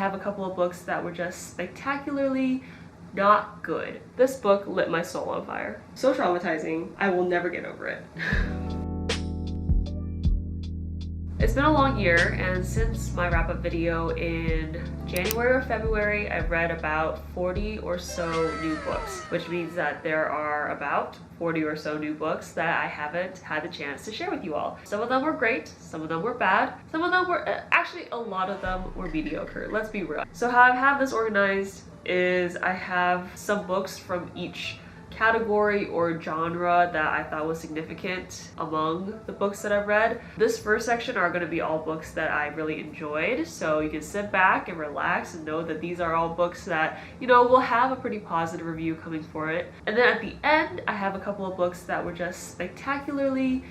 have a couple of books that were just spectacularly not good. This book lit my soul on fire. So traumatizing, I will never get over it. It's been a long year, and since my wrap-up video in January or February, I've read about 40 or so new books, which means that there are about 40 or so new books that I haven't had the chance to share with you all. Some of them were great, some of them were bad, some of them were, actually a lot of them were mediocre, let's be real. So how I have this organized is I have some books from each category or genre that I thought was significant among the books that I've read. This first section are going to be all books that I really enjoyed, so you can sit back and relax and know that these are all books that, you know, will have a pretty positive review coming for it. And then at the end, I have a couple of books that were just spectacularly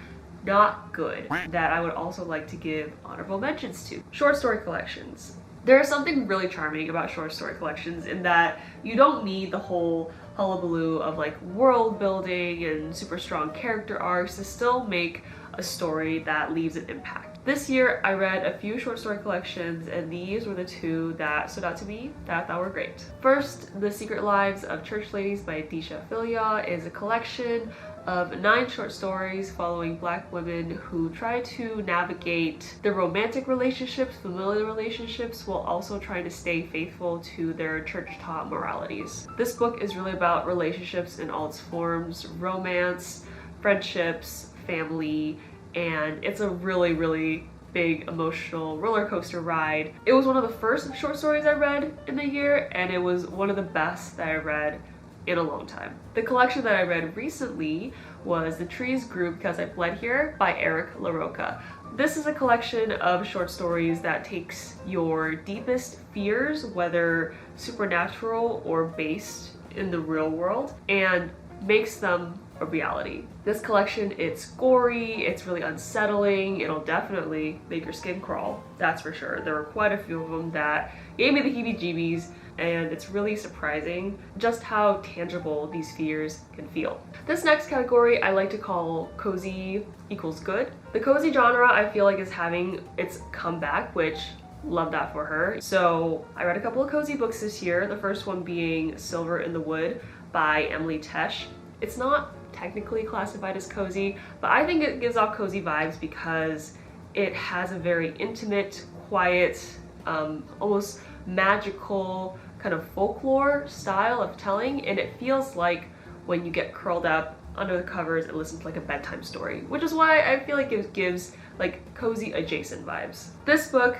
not good that I would also like to give honorable mentions to. Short story collections. There's something really charming about short story collections in that you don't need the whole hullabaloo of like world building and super strong character arcs to still make a story that leaves an impact. This year I read a few short story collections, and these were the two that stood out to me that I thought were great. First, The Secret Lives of Church Ladies by Disha Philia is a collection of 9 short stories following Black women who try to navigate their romantic relationships, familial relationships, while also trying to stay faithful to their church-taught moralities. This book is really about relationships in all its forms, romance, friendships, family, and it's a really big emotional roller coaster ride. It was one of the first short stories I read in the year, and it was one of the best that I read in a long time. The collection that I read recently was The Trees Grew Because I Bled Here by Eric LaRocca. This is a collection of short stories that takes your deepest fears, whether supernatural or based in the real world, and makes them a reality. This collection, it's gory, it's really unsettling, it'll definitely make your skin crawl, that's for sure. There were quite a few of them that gave me the heebie-jeebies, and it's really surprising just how tangible these fears can feel. This next category I like to call cozy equals good. The cozy genre I feel like is having its comeback, which love that for her. So I read a couple of cozy books this year, the first one being Silver in the Wood by Emily Tesh. It's not technically classified as cozy, but I think it gives off cozy vibes because it has a very intimate, quiet, almost magical kind of folklore style of telling, and it feels like when you get curled up under the covers and listen to like a bedtime story, which is why I feel like it gives like cozy adjacent vibes. This book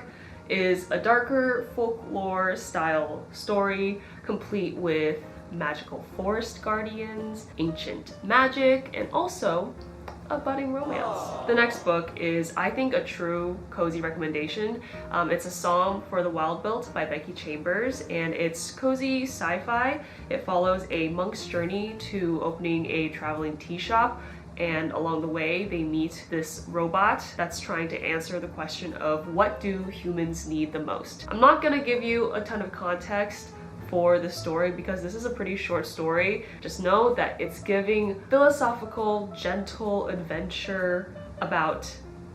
is a darker folklore style story complete with magical forest guardians, ancient magic, and also a budding romance. The next book is, I think, a true cozy recommendation. It's A Psalm for the Wild-Built by Becky Chambers, and it's cozy sci-fi. It follows a monk's journey to opening a traveling tea shop, and along the way they meet this robot that's trying to answer the question of what do humans need the most. I'm not gonna give you a ton of context for the story because this is a pretty short story. Just know that it's giving philosophical, gentle adventure about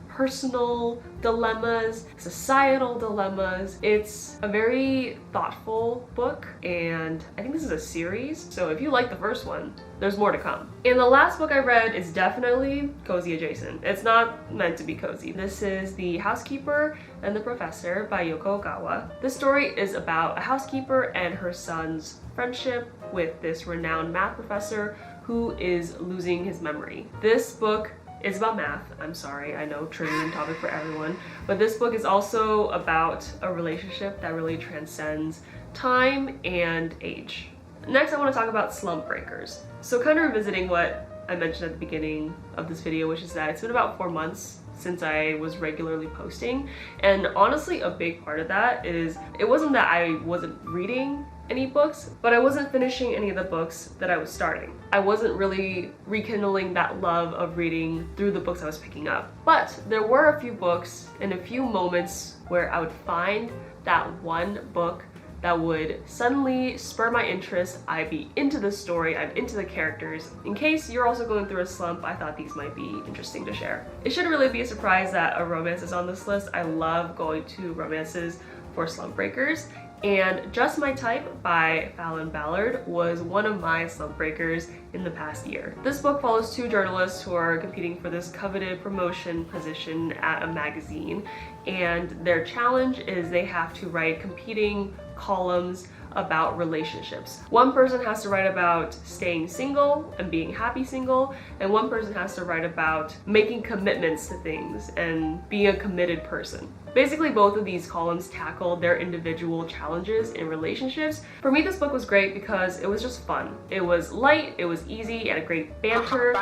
personal dilemmas, societal dilemmas. It's a very thoughtful book, and I think this is a series, so if you like the first one, there's more to come. And the last book I read is definitely cozy adjacent. It's not meant to be cozy. This is The Housekeeper and the Professor by Yoko Ogawa. This story is about a housekeeper and her son's friendship with this renowned math professor who is losing his memory. This book is about math. I'm sorry, I know, triggering topic for everyone, but this book is also about a relationship that really transcends time and age. Next, I want to talk about slump-breakers. So kind of revisiting what I mentioned at the beginning of this video, which is that it's been about 4 months since I was regularly posting, and honestly a big part of that is it wasn't that I wasn't reading any books, but I wasn't finishing any of the books that I was starting. I wasn't really rekindling that love of reading through the books I was picking up. But there were a few books and a few moments where I would find that one book that would suddenly spur my interest. I'd be into the story, I'm into the characters. In case you're also going through a slump, I thought these might be interesting to share. It shouldn't really be a surprise that a romance is on this list. I love going to romances for slump breakers, and Just My Type by Fallon Ballard was one of my slump breakers in the past year. This book follows two journalists who are competing for this coveted promotion position at a magazine, and their challenge is they have to write competing columns about relationships. One person has to write about staying single and being happy single, and one person has to write about making commitments to things and being a committed person. Basically, both of these columns tackle their individual challenges in relationships. For me, this book was great because it was just fun. It was light, it was easy, and a great banter.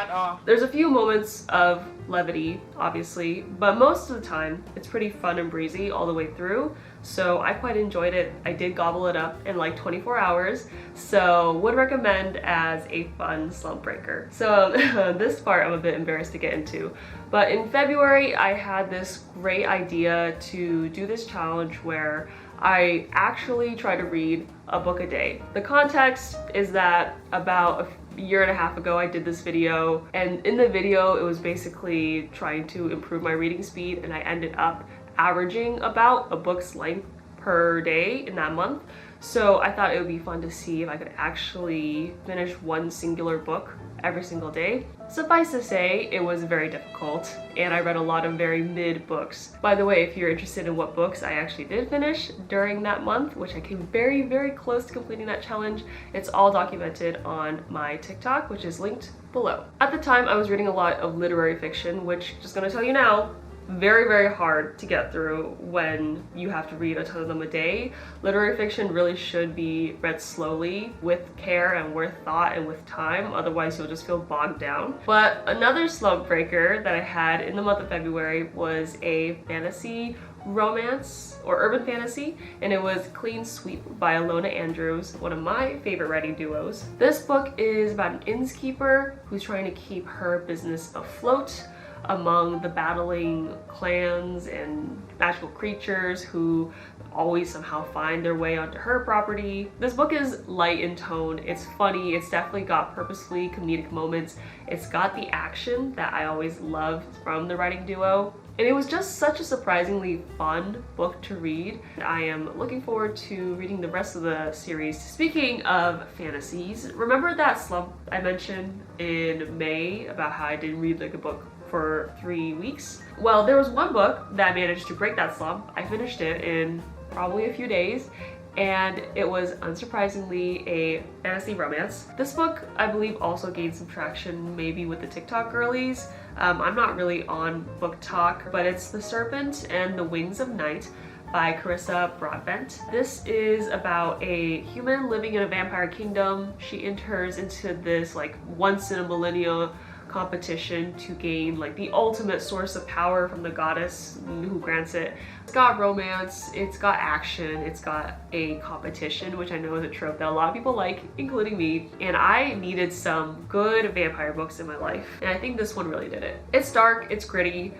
There's a few moments of levity, obviously, but most of the time, it's pretty fun and breezy all the way through. So I quite enjoyed it. I did gobble it up in like 24 hours, so would recommend as a fun slump breaker. So this part I'm a bit embarrassed to get into, but in February I had this great idea to do this challenge where I actually try to read a book a day. The context is that about a year and a half ago I did this video, and in the video it was basically trying to improve my reading speed, and I ended up averaging about a book's length per day in that month. So I thought it would be fun to see if I could actually finish one singular book every single day. Suffice to say, it was very difficult, and I read a lot of very mid books. By the way, if you're interested in what books I actually did finish during that month, which I came very, very close to completing that challenge, it's all documented on my TikTok, which is linked below. At the time, I was reading a lot of literary fiction, which, just gonna tell you now, very, very hard to get through when you have to read a ton of them a day. Literary fiction really should be read slowly, with care and with thought and with time, otherwise you'll just feel bogged down. But another slump breaker that I had in the month of February was a fantasy romance or urban fantasy, and it was Clean Sweep by Alona Andrews, one of my favorite writing duos. This book is about an innkeeper who's trying to keep her business afloat among the battling clans and magical creatures who always somehow find their way onto her property. This book is light in tone, it's funny, it's definitely got purposefully comedic moments, it's got the action that I always loved from the writing duo, and it was just such a surprisingly fun book to read. I am looking forward to reading the rest of the series. Speaking of fantasies, remember that slump I mentioned in May about how I didn't read like a book for 3 weeks? Well, there was one book that managed to break that slump. I finished it in probably a few days, and it was unsurprisingly a fantasy romance. This book, I believe, also gained some traction maybe with the TikTok girlies. I'm not really on book talk, but it's The Serpent and the Wings of Night by Carissa Broadbent. This is about a human living in a vampire kingdom. She enters into this like once in a millennia competition to gain like the ultimate source of power from the goddess who grants it. It's got romance, it's got action, it's got a competition, which I know is a trope that a lot of people like, including me, and I needed some good vampire books in my life, and I think this one really did it. It's dark, it's gritty,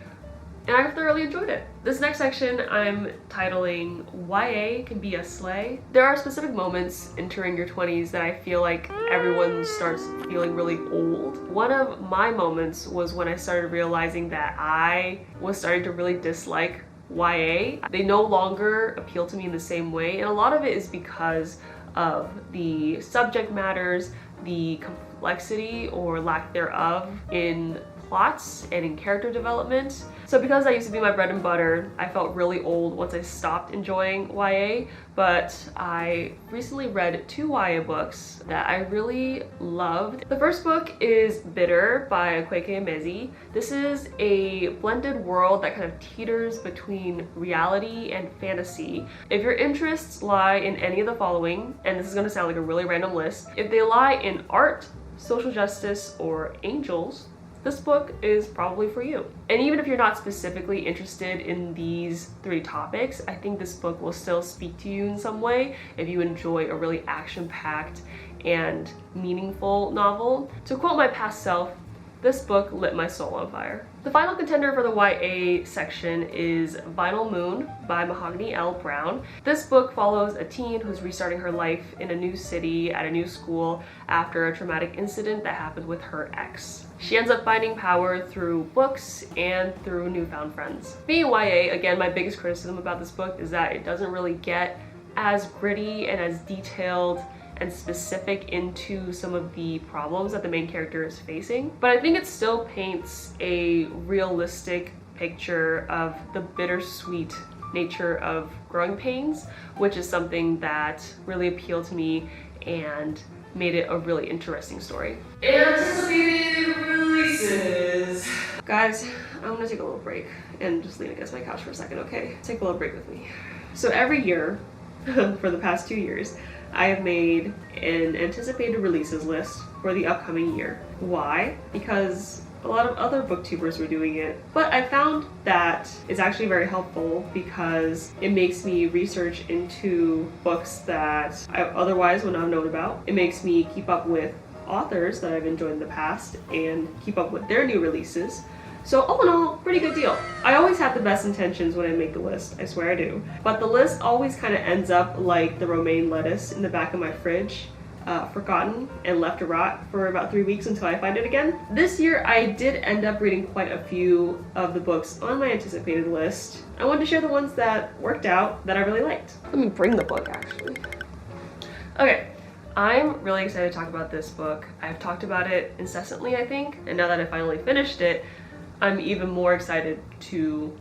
and I thoroughly enjoyed it. This next section I'm titling YA Can Be a Slay. There are specific moments entering your 20s that I feel like everyone starts feeling really old. One of my moments was when I started realizing that I was starting to really dislike YA. They no longer appeal to me in the same way, and a lot of it is because of the subject matters, the complexity or lack thereof in plots and in character development. So because that used to be my bread and butter, I felt really old once I stopped enjoying YA, but I recently read 2 YA books that I really loved. The first book is Bitter by Kweke Emezi. This is a blended world that kind of teeters between reality and fantasy. If your interests lie in any of the following, and this is going to sound like a really random list, if they lie in art, social justice, or angels, this book is probably for you. And even if you're not specifically interested in these 3 topics, I think this book will still speak to you in some way if you enjoy a really action-packed and meaningful novel. To quote my past self, This book lit my soul on fire. The final contender for the YA section is Vinyl Moon by Mahogany L. Brown. This book follows a teen who's restarting her life in a new city at a new school after a traumatic incident that happened with her ex. She ends up finding power through books and through newfound friends. Being YA, again, my biggest criticism about this book is that it doesn't really get as gritty and as detailed and specific into some of the problems that the main character is facing. But I think it still paints a realistic picture of the bittersweet nature of growing pains, which is something that really appealed to me and made it a really interesting story. Anticipated releases. Guys, I'm gonna take a little break and just lean against my couch for a second, okay? Take a little break with me. So every year, for the past 2 years, I have made an anticipated releases list for the upcoming year. Why? Because a lot of other booktubers were doing it, but I found that it's actually very helpful because it makes me research into books that I otherwise would not have known about. It makes me keep up with authors that I've enjoyed in the past and keep up with their new releases. So all in all, pretty good deal. I always have the best intentions when I make the list, I swear I do. But the list always kind of ends up like the romaine lettuce in the back of my fridge, forgotten and left to rot for about 3 weeks until I find it again. This year, I did end up reading quite a few of the books on my anticipated list. I wanted to share the ones that worked out that I really liked. Let me bring the book, actually. Okay. I'm really excited to talk about this book. I've talked about it incessantly, I think, and now that I finally finished it, I'm even more excited to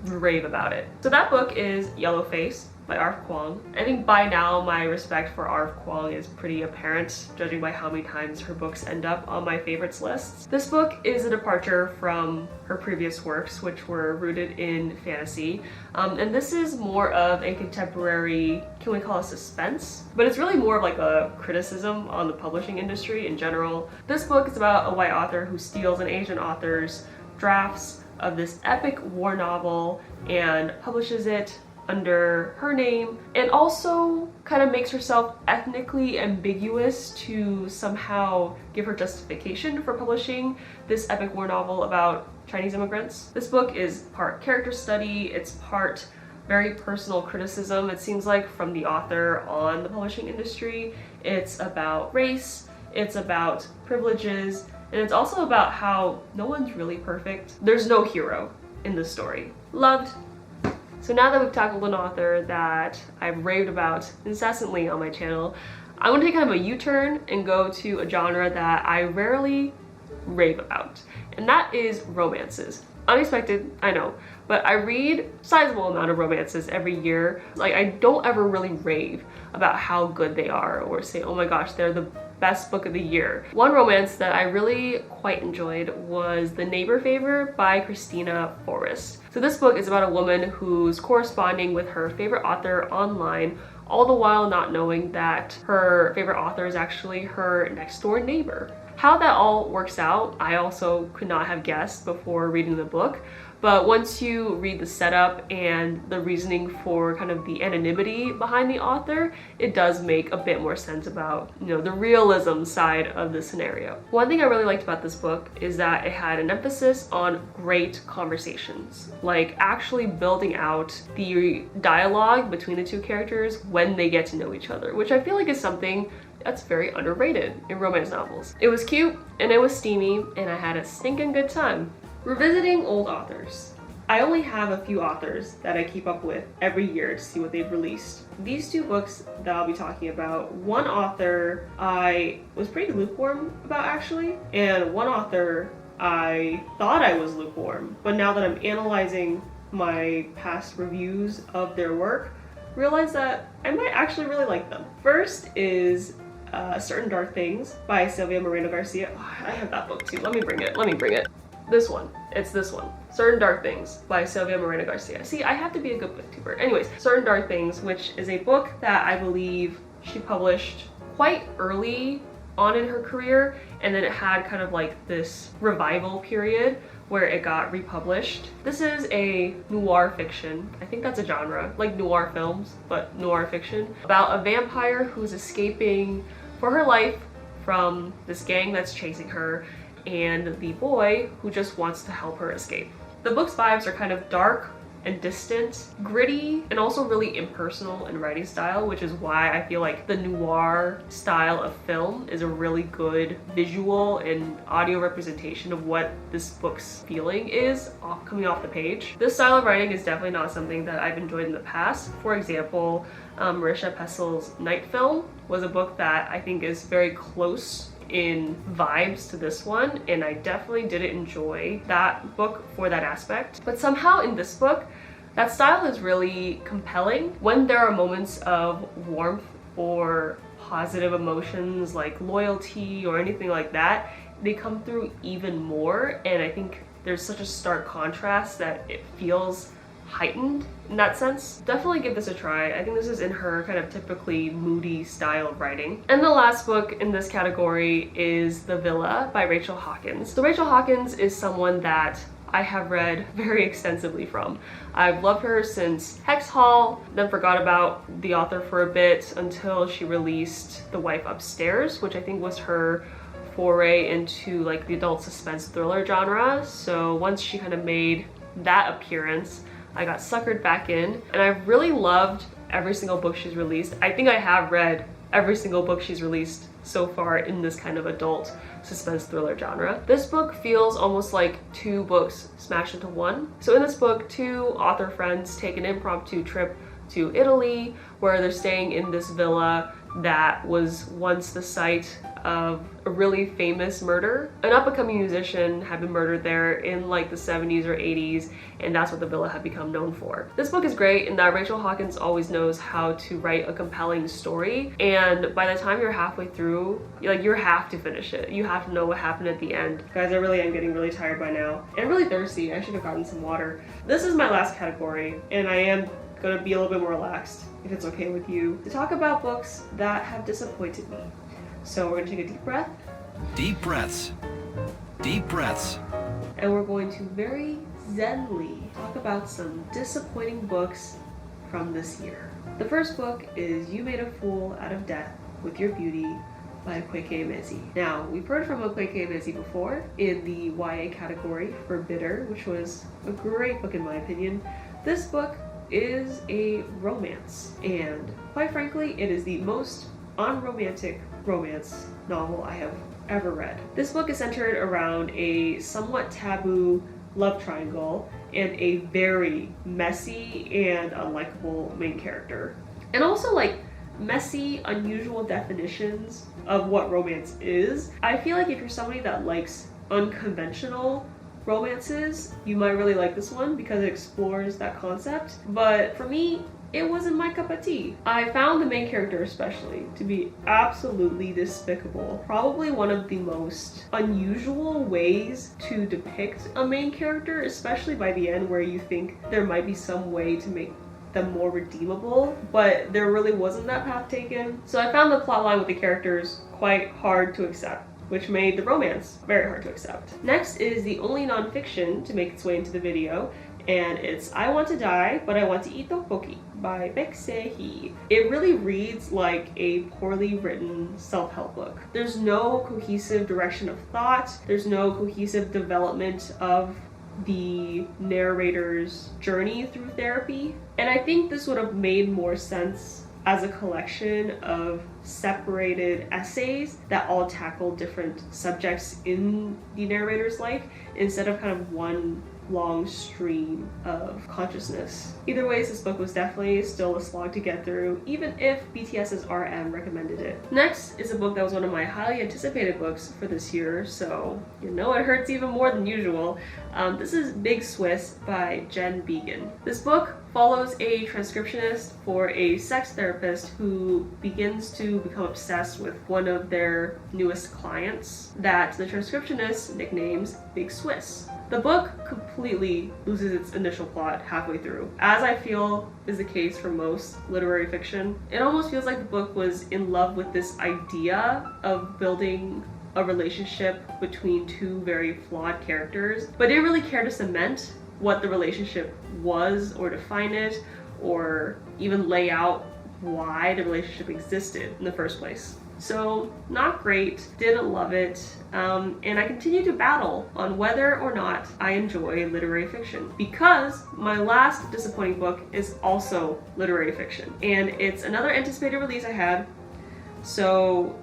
rave about it. So that book is Yellowface by R.F. Kuang. I think by now my respect for R.F. Kuang is pretty apparent, judging by how many times her books end up on my favorites lists. This book is a departure from her previous works, which were rooted in fantasy. And this is more of a contemporary, can we call it suspense? But it's really more of like a criticism on the publishing industry in general. This book is about a white author who steals an Asian author's drafts of this epic war novel and publishes it under her name, and also kind of makes herself ethnically ambiguous to somehow give her justification for publishing this epic war novel about Chinese immigrants. This book is part character study, it's part very personal criticism, it seems like, from the author on the publishing industry. It's about race, it's about privileges, and it's also about how no one's really perfect. There's no hero in this story. Loved. So now that we've tackled an author that I've raved about incessantly on my channel, I want to take kind of a U-turn and go to a genre that I rarely rave about, and that is romances. Unexpected, I know, but I read a sizable amount of romances every year. Like, I don't ever really rave about how good they are or say, oh my gosh, they're the best book of the year. One romance that I really quite enjoyed was The Neighbor Favor by Christina Forrest. So this book is about a woman who's corresponding with her favorite author online, all the while not knowing that her favorite author is actually her next door neighbor. How that all works out, I also could not have guessed before reading the book. But once you read the setup and the reasoning for kind of the anonymity behind the author, it does make a bit more sense about, you know, the realism side of the scenario. One thing I really liked about this book is that it had an emphasis on great conversations, like actually building out the dialogue between the two characters when they get to know each other, which I feel like is something that's very underrated in romance novels. It was cute and it was steamy and I had a stinking good time. Revisiting old authors. I only have a few authors that I keep up with every year to see what they've released. These two books that I'll be talking about, one author I was pretty lukewarm about actually, and one author I thought I was lukewarm, but now that I'm analyzing my past reviews of their work, realize that I might actually really like them. First is Certain Dark Things by Sylvia Moreno Garcia. Oh, I have that book too. Let me bring it. This one. It's this one. Certain Dark Things by Sylvia Moreno Garcia. See, I have to be a good booktuber. Anyways, Certain Dark Things, which is a book that I believe she published quite early on in her career, and then it had kind of like this revival period where it got republished. This is a noir fiction. I think that's a genre, like noir films, but noir fiction, about a vampire who's escaping for her life from this gang that's chasing her. and the boy who just wants to help her escape. The book's vibes are kind of dark and distant, gritty, and also really impersonal in writing style, which is why I feel like the noir style of film is a really good visual and audio representation of what this book's feeling is coming off the page. This style of writing is definitely not something that I've enjoyed in the past. For example, Marisha Pessel's Night Film was a book that I think is very close in vibes to this one, and I definitely didn't enjoy that book for that aspect. But somehow in this book, that style is really compelling. When there are moments of warmth or positive emotions like loyalty or anything like that, they come through even more, and I think there's such a stark contrast that it feels heightened in that sense. Definitely give this a try. I think this is in her kind of typically moody style of writing. And the last book in this category is The Villa by Rachel Hawkins. So Rachel Hawkins is someone that I have read very extensively from. I've loved her since Hex Hall, then forgot about the author for a bit until she released The Wife Upstairs, which I think was her foray into like the adult suspense thriller genre. So once she kind of made that appearance, I got suckered back in, and I've really loved every single book she's released. I think I have read every single book she's released so far in this kind of adult suspense thriller genre. This book feels almost like two books smashed into one. So in this book, two author friends take an impromptu trip to Italy where they're staying in this villa that was once the site of a really famous murder. An up-and-coming musician had been murdered there in like the 70s or 80s, and that's what the villa had become known for. This book is great in that Rachel Hawkins always knows how to write a compelling story, and by the time you're halfway through, you have to finish it. You have to know what happened at the end. Guys, I really am getting really tired by now and really thirsty. I should have gotten some water. This is my last category, and I am gonna be a little bit more relaxed, if it's okay with you, to talk about books that have disappointed me. So we're gonna take a deep breath. Deep breaths. Deep breaths. And we're going to very zenly talk about some disappointing books from this year. The first book is You Made a Fool Out of Death with Your Beauty by Kweke Emezi. Now, we've heard from Kweke Emezi before in the YA category for Bitter, which was a great book in my opinion. This book is a romance, and quite frankly, it is the most unromantic romance novel I have ever read. This book is centered around a somewhat taboo love triangle and a very messy and unlikable main character. And also like messy, unusual definitions of what romance is. I feel like if you're somebody that likes unconventional romances, you might really like this one because it explores that concept. But for me, it wasn't my cup of tea. I found the main character especially to be absolutely despicable. Probably one of the most unusual ways to depict a main character, especially by the end where you think there might be some way to make them more redeemable, but there really wasn't that path taken. So I found the plotline with the characters quite hard to accept, which made the romance very hard to accept. Next is the only nonfiction to make its way into the video, and it's I Want to Die, But I Want to Eat Tteokbokki by Baek Se-hee. It really reads like a poorly written self-help book. There's no cohesive direction of thought, there's no cohesive development of the narrator's journey through therapy, and I think this would have made more sense as a collection of separated essays that all tackle different subjects in the narrator's life instead of kind of one long stream of consciousness. Either ways, this book was definitely still a slog to get through, even if BTS's RM recommended it. Next is a book that was one of my highly anticipated books for this year, so you know it hurts even more than usual. This is Big Swiss by Jen Began. This book follows a transcriptionist for a sex therapist who begins to become obsessed with one of their newest clients that the transcriptionist nicknames Big Swiss. The book completely loses its initial plot halfway through, as I feel is the case for most literary fiction. It almost feels like the book was in love with this idea of building a relationship between two very flawed characters, but didn't really care to cement what the relationship was or define it or even lay out why the relationship existed in the first place. So not great, didn't love it, and I continue to battle on whether or not I enjoy literary fiction, because my last disappointing book is also literary fiction, and it's another anticipated release I had. So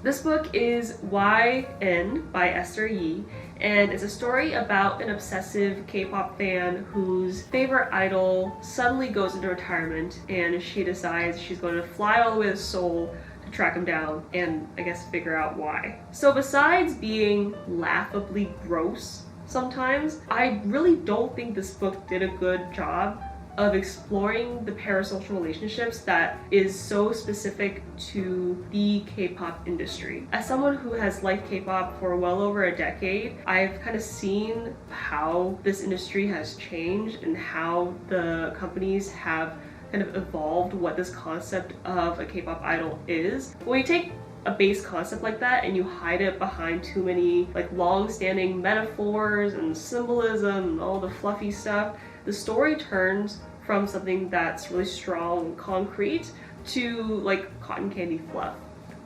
this book is YN by Esther Yi, and it's a story about an obsessive K-pop fan whose favorite idol suddenly goes into retirement, and she decides she's going to fly all the way to Seoul to track him down and I guess figure out why. So besides being laughably gross sometimes, I really don't think this book did a good job of exploring the parasocial relationships that is so specific to the K-pop industry. As someone who has liked K-pop for well over a decade, I've kind of seen how this industry has changed and how the companies have kind of evolved what this concept of a K-pop idol is. When you take a base concept like that and you hide it behind too many like long-standing metaphors and symbolism and all the fluffy stuff, the story turns from something that's really strong and concrete to like cotton candy fluff.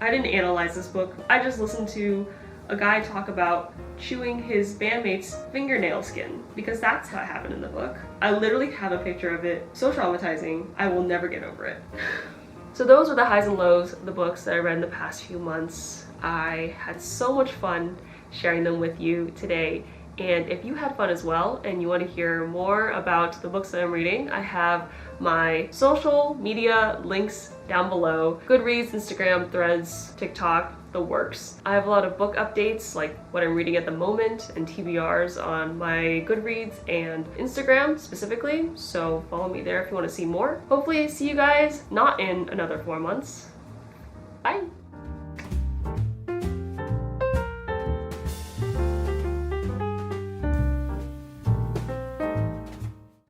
I didn't analyze this book. I just listened to a guy talk about chewing his bandmate's fingernail skin, because that's how it happened in the book. I literally have a picture of it. So traumatizing. I will never get over it. So those were the highs and lows of the books that I read in the past few months. I had so much fun sharing them with you today. And if you had fun as well and you want to hear more about the books that I'm reading, I have my social media links down below. Goodreads, Instagram, Threads, TikTok, the works. I have a lot of book updates, like what I'm reading at the moment, and TBRs on my Goodreads and Instagram specifically, so follow me there if you want to see more. Hopefully see you guys not in another 4 months. Bye!